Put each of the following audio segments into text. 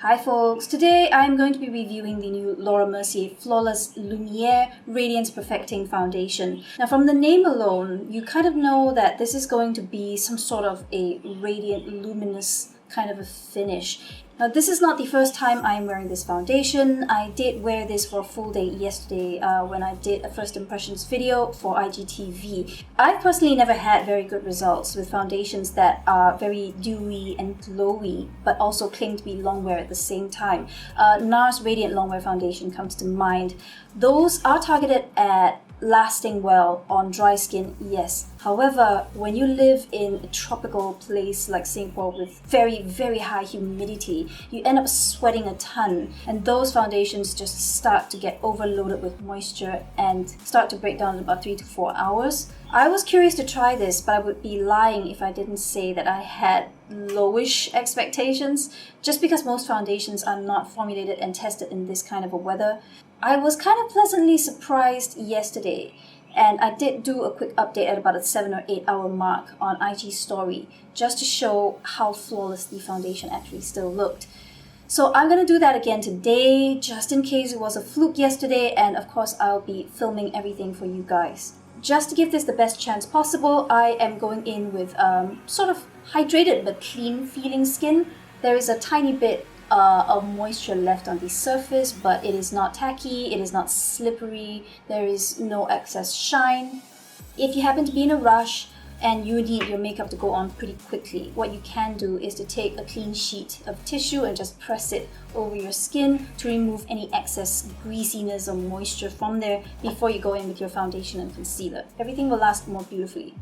Hi folks, today I'm going to be reviewing the new Mercier Flawless Lumiere Radiance Perfecting Foundation. Now from the name alone, you kind of know that this is going to be some sort of a radiant, luminous kind of a finish. Now this is not the first time I'm wearing this foundation. I did wear this for a full day yesterday when I did a first impressions video for IGTV. I've personally never had very good results with foundations that are very dewy and glowy but also claim to be long wear at the same time. NARS Radiant Long Wear Foundation comes to mind. Those are targeted at lasting well on dry skin, yes. However, when you live in a tropical place like Singapore with very, very high humidity, you end up sweating a ton, and those foundations just start to get overloaded with moisture and start to break down in about 3 to 4 hours. I was curious to try this, but I would be lying if I didn't say that I had lowish expectations, just because most foundations are not formulated and tested in this kind of a weather. I was kind of pleasantly surprised yesterday, and I did do a quick update at about a 7 or 8 hour mark on IG story just to show how flawless the foundation actually still looked. So I'm going to do that again today just in case it was a fluke yesterday, and of course I'll be filming everything for you guys. Just to give this the best chance possible, I am going in with sort of hydrated but clean feeling skin. There is a tiny bit of moisture left on the surface, but it is not tacky, it is not slippery, there is no excess shine. If you happen to be in a rush and you need your makeup to go on pretty quickly, what you can do is to take a clean sheet of tissue and just press it over your skin to remove any excess greasiness or moisture from there before you go in with your foundation and concealer. Everything will last more beautifully.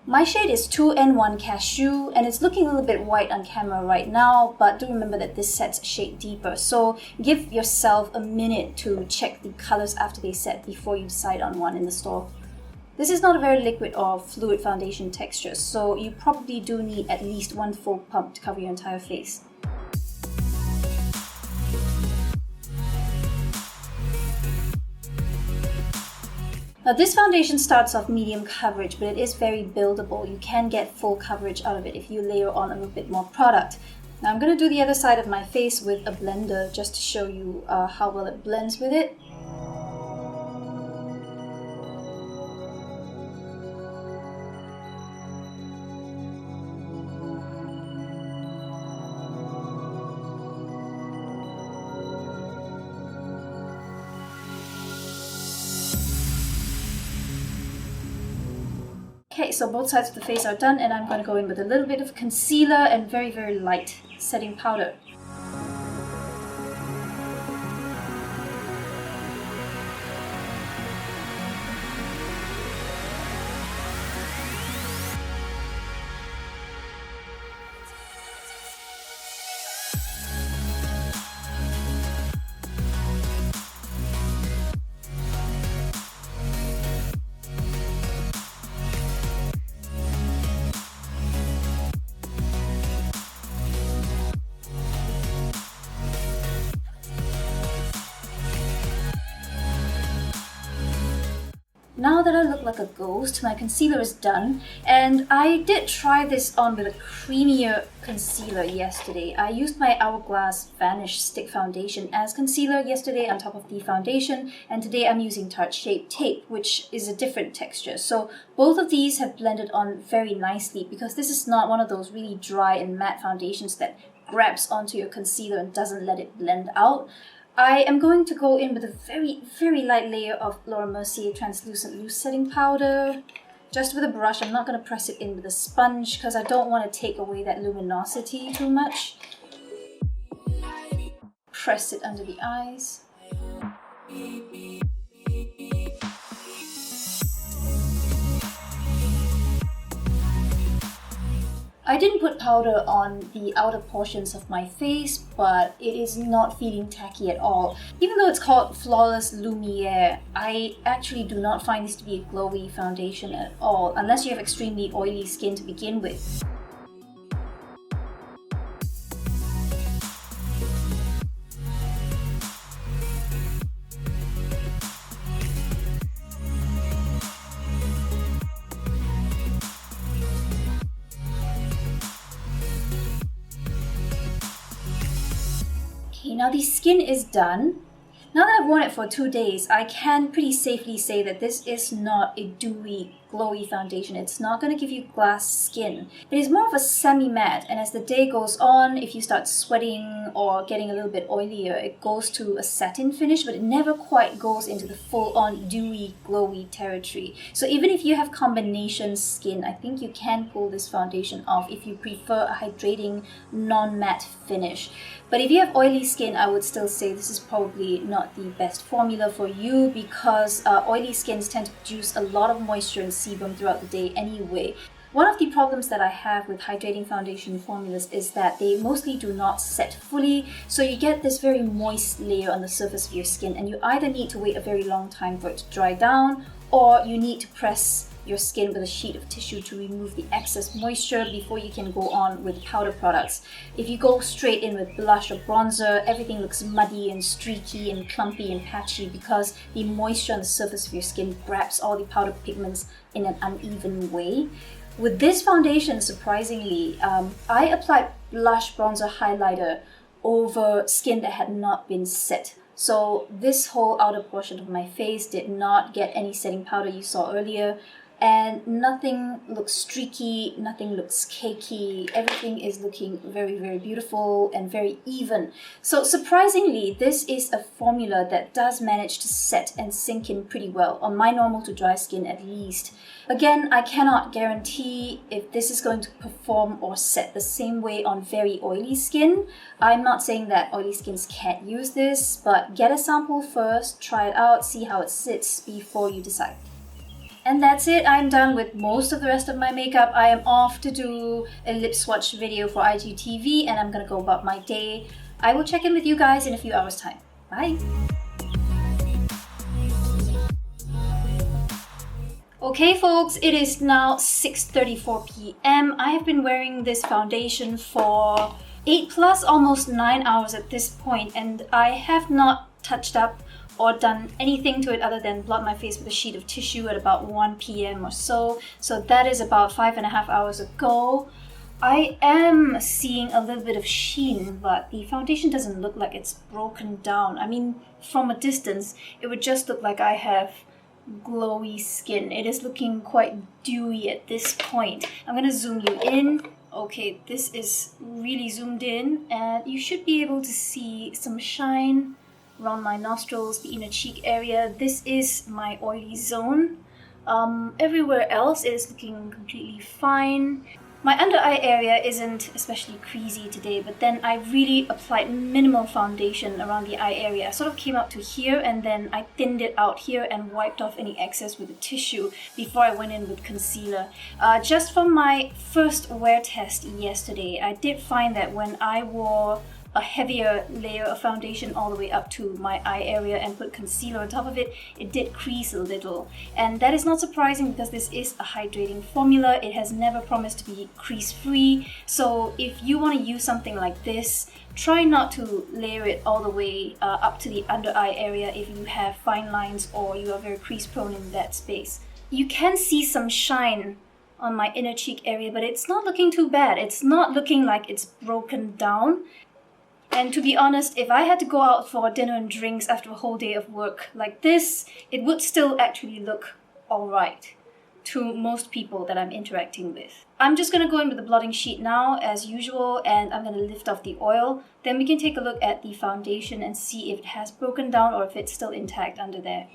My shade is 2N1 Cashew, and it's looking a little bit white on camera right now, but do remember that this sets a shade deeper, so give yourself a minute to check the colors after they set before you decide on one in the store. This is not a very liquid or fluid foundation texture, so you probably do need at least one full pump to cover your entire face. Now this foundation starts off medium coverage, but it is very buildable. You can get full coverage out of it if you layer on a little bit more product. Now I'm going to do the other side of my face with a blender just to show you how well it blends with it. Okay, so both sides of the face are done, and I'm going to go in with a little bit of concealer and very, very light setting powder. Now that I look like a ghost, my concealer is done, and I did try this on with a creamier concealer yesterday. I used my Hourglass Vanish Stick Foundation as concealer yesterday on top of the foundation, and today I'm using Tarte Shape Tape, which is a different texture. So both of these have blended on very nicely because this is not one of those really dry and matte foundations that grabs onto your concealer and doesn't let it blend out. I am going to go in with a very, very light layer of Mercier Translucent Loose Setting Powder. Just with a brush. I'm not going to press it in with a sponge because I don't want to take away that luminosity too much. Press it under the eyes. I didn't put powder on the outer portions of my face, but it is not feeling tacky at all. Even though it's called Flawless Lumiere, I actually do not find this to be a glowy foundation at all, unless you have extremely oily skin to begin with. Okay, now the skin is done. Now that I've worn it for 2 days, I can pretty safely say that this is not a dewy, glowy foundation. It's not going to give you glass skin. It is more of a semi-matte, and as the day goes on, if you start sweating or getting a little bit oilier, it goes to a satin finish, but it never quite goes into the full-on dewy, glowy territory. So even if you have combination skin, I think you can pull this foundation off if you prefer a hydrating, non-matte finish. But if you have oily skin, I would still say this is probably not the best formula for you, because oily skins tend to produce a lot of moisture and sebum throughout the day anyway. One of the problems that I have with hydrating foundation formulas is that they mostly do not set fully, so you get this very moist layer on the surface of your skin, and you either need to wait a very long time for it to dry down, or you need to press your skin with a sheet of tissue to remove the excess moisture before you can go on with powder products. If you go straight in with blush or bronzer, everything looks muddy and streaky and clumpy and patchy because the moisture on the surface of your skin grabs all the powder pigments in an uneven way. With this foundation, surprisingly, I applied blush, bronzer, highlighter over skin that had not been set. So this whole outer portion of my face did not get any setting powder you saw earlier, and nothing looks streaky, nothing looks cakey. Everything is looking very, very beautiful and very even. So surprisingly, this is a formula that does manage to set and sink in pretty well, on my normal to dry skin at least. Again, I cannot guarantee if this is going to perform or set the same way on very oily skin. I'm not saying that oily skins can't use this, but get a sample first, try it out, see how it sits before you decide. And that's it. I'm done with most of the rest of my makeup. I am off to do a lip swatch video for IGTV, and I'm gonna go about my day. I will check in with you guys in a few hours' time. Bye! Okay folks, it is now 6:34 p.m. I have been wearing this foundation for 8 plus, almost 9 hours at this point, and I have not touched up or done anything to it other than blot my face with a sheet of tissue at about 1 p.m. or so. So that is about 5.5 hours ago. I am seeing a little bit of sheen, but the foundation doesn't look like it's broken down. I mean, from a distance, it would just look like I have glowy skin. It is looking quite dewy at this point. I'm gonna zoom you in. Okay, this is really zoomed in, and you should be able to see some shine around my nostrils, the inner cheek area. This is my oily zone. Everywhere else it is looking completely fine. My under eye area isn't especially creasy today, but then I really applied minimal foundation around the eye area. I sort of came up to here, and then I thinned it out here and wiped off any excess with a tissue before I went in with concealer. Just from my first wear test yesterday, I did find that when I wore a heavier layer of foundation all the way up to my eye area and put concealer on top of it, it did crease a little. And that is not surprising because this is a hydrating formula. It has never promised to be crease free. So if you want to use something like this, try not to layer it all the way up to the under eye area if you have fine lines or you are very crease prone in that space. You can see some shine on my inner cheek area, but it's not looking too bad. It's not looking like it's broken down. And to be honest, if I had to go out for dinner and drinks after a whole day of work like this, it would still actually look alright to most people that I'm interacting with. I'm just going to go in with the blotting sheet now as usual, and I'm going to lift off the oil. Then we can take a look at the foundation and see if it has broken down or if it's still intact under there.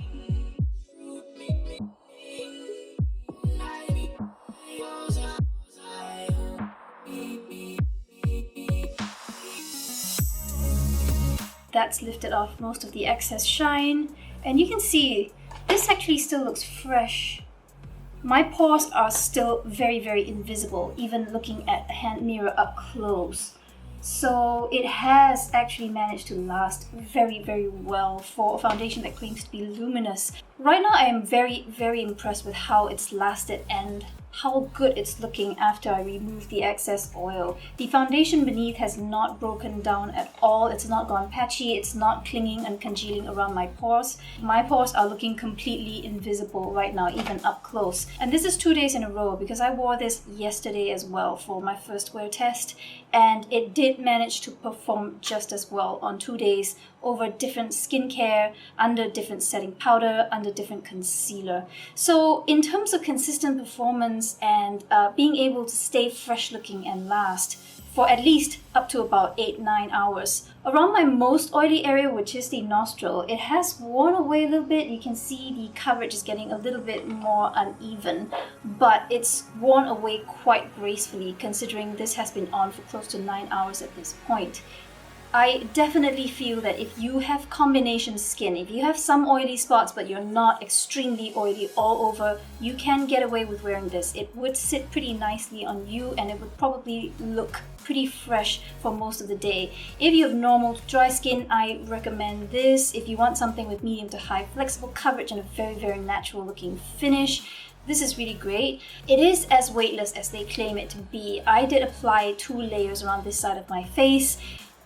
That's lifted off most of the excess shine, and you can see this actually still looks fresh. My pores are still very, very invisible, even looking at a hand mirror up close. So it has actually managed to last very, very well for a foundation that claims to be luminous. Right now, I am very, very impressed with how it's lasted and how good it's looking after I remove the excess oil. The foundation beneath has not broken down at all. It's not gone patchy. It's not clinging and congealing around my pores. My pores are looking completely invisible right now, even up close. And this is 2 days in a row because I wore this yesterday as well for my first wear test. And it did manage to perform just as well on 2 days over different skincare, under different setting powder, under different concealer. So in terms of consistent performance and being able to stay fresh looking and last for at least up to about 8-9 hours. Around my most oily area, which is the nostril, it has worn away a little bit. You can see the coverage is getting a little bit more uneven, but it's worn away quite gracefully considering this has been on for close to 9 hours at this point. I definitely feel that if you have combination skin, if you have some oily spots but you're not extremely oily all over, you can get away with wearing this. It would sit pretty nicely on you and it would probably look pretty fresh for most of the day. If you have normal to dry skin, I recommend this. If you want something with medium to high flexible coverage and a very, very natural looking finish, this is really great. It is as weightless as they claim it to be. I did apply 2 layers around this side of my face.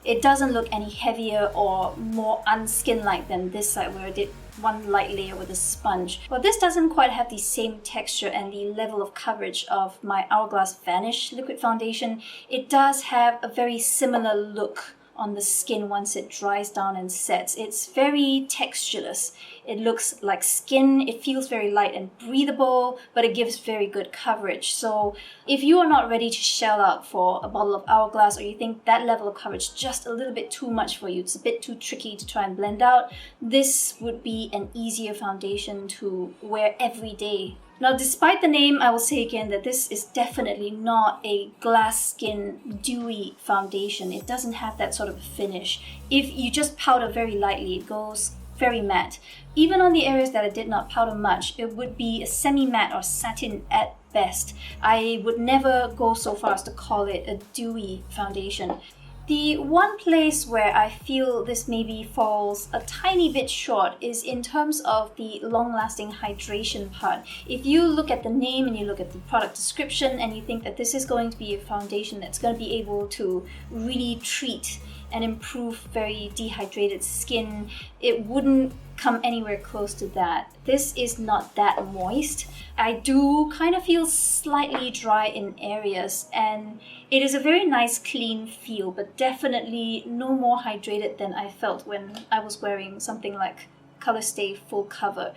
It doesn't look any heavier or more unskin-like than this side where I did 1 light layer with a sponge. But this doesn't quite have the same texture and the level of coverage of my Hourglass Vanish liquid foundation. It does have a very similar look on the skin once it dries down and sets. It's very textureless. It looks like skin, it feels very light and breathable, but it gives very good coverage. So if you are not ready to shell out for a bottle of Hourglass, or you think that level of coverage is just a little bit too much for you, it's a bit too tricky to try and blend out, this would be an easier foundation to wear every day. Now, despite the name, I will say again that this is definitely not a glass skin dewy foundation. It doesn't have that sort of finish. If you just powder very lightly, it goes very matte. Even on the areas that I did not powder much, it would be a semi-matte or satin at best. I would never go so far as to call it a dewy foundation. The one place where I feel this maybe falls a tiny bit short is in terms of the long-lasting hydration part. If you look at the name and you look at the product description and you think that this is going to be a foundation that's going to be able to really treat and improve very dehydrated skin, it wouldn't come anywhere close to that. This is not that moist. I do kind of feel slightly dry in areas, and it is a very nice clean feel, but definitely no more hydrated than I felt when I was wearing something like Colorstay Full Cover.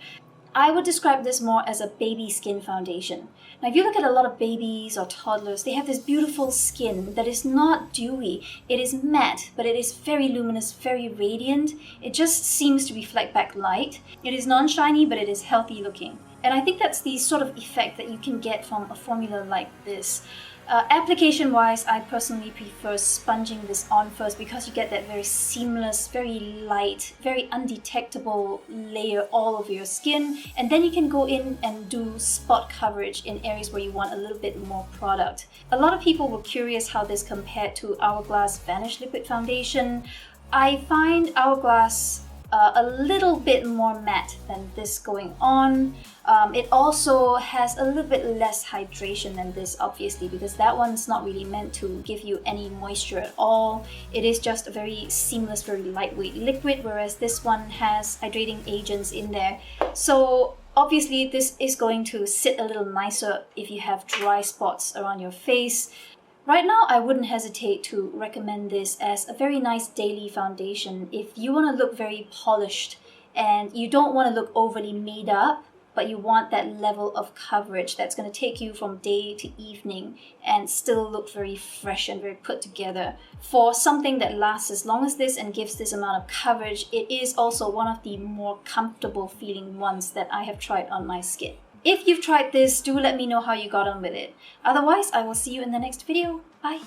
I would describe this more as a baby skin foundation. Now, if you look at a lot of babies or toddlers, they have this beautiful skin that is not dewy. It is matte, but it is very luminous, very radiant. It just seems to reflect back light. It is non-shiny, but it is healthy looking. And I think that's the sort of effect that you can get from a formula like this. Application-wise, I personally prefer sponging this on first because you get that very seamless, very light, very undetectable layer all over your skin, and then you can go in and do spot coverage in areas where you want a little bit more product. A lot of people were curious how this compared to Hourglass Vanish Liquid Foundation. I find Hourglass a little bit more matte than this going on. It also has a little bit less hydration than this, obviously, because that one's not really meant to give you any moisture at all. It is just a very seamless, very lightweight liquid, whereas this one has hydrating agents in there. So obviously this is going to sit a little nicer if you have dry spots around your face. Right now, I wouldn't hesitate to recommend this as a very nice daily foundation. If you want to look very polished and you don't want to look overly made up, but you want that level of coverage that's going to take you from day to evening and still look very fresh and very put together. For something that lasts as long as this and gives this amount of coverage, it is also one of the more comfortable feeling ones that I have tried on my skin. If you've tried this, do let me know how you got on with it. Otherwise, I will see you in the next video. Bye!